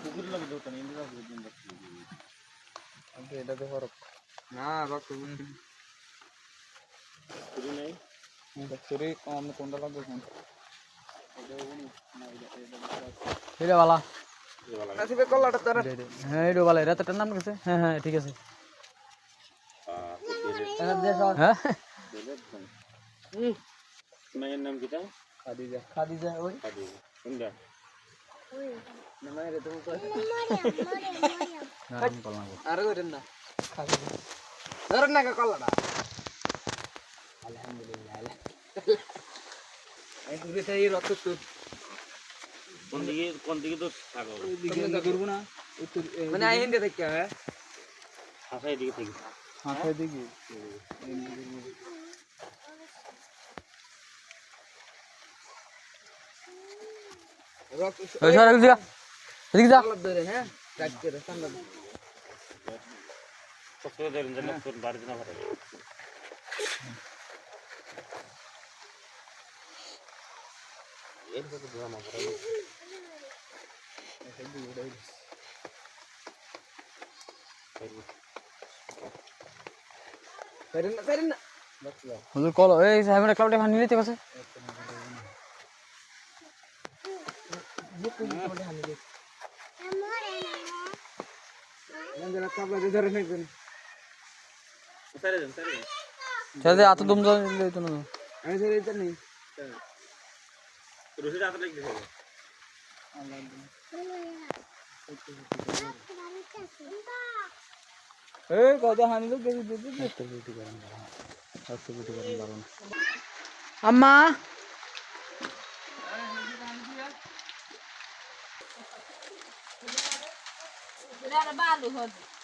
পুকুরের লাগে দৌড়টা নিয়ে যাবো দিন দেখছি আগে এটা তো হরক না রক্ত শুরু নেই সরি আমরা কোনটা লাগবে কোন এটা বালা নাসিবে কল্লাটা তোর হ্যাঁ এটা বালা এটা তো নাম গেছে হ্যাঁ হ্যাঁ ঠিক আছে হ্যাঁ মায়ের নাম কিটা খাদিজা খাদিজা ওই খাদিজা কোনটা না মায়ের তুমি কই নাম কল না আর কইরেন না খাদিজা ধরেন না কল্লাটা আলহামদুলিল্লাহ এই দূরে থেকে রক্ত তো কোন দিকে তো থাকো দিকে করব না মানে আই হিন্দে থেকে হ্যাঁ হাসাই দিকে থেকে হাতে দিকে রক্ত ওই সর এদিকে যা এদিকে যা কল্লা ধরে হ্যাঁ কাট করে সামনে শক্ত ধরেন যেন তোর বাড়িতে না পারে এর কত ধোয়া না পড়ে করেন না হুজুর কল এই সাহেবের ক্লাবটা ভাঙি নিতে পারছে নন্দনা কাবলা ধরে নেবেন সারে দেন সারে ছেড়ে এত দম দিলে তো না আমি ধরে এটা নেই রশিদ হাতে লাগবে এই কত হানি লোক গেছে দিদি আম্মা বালু হচ্ছে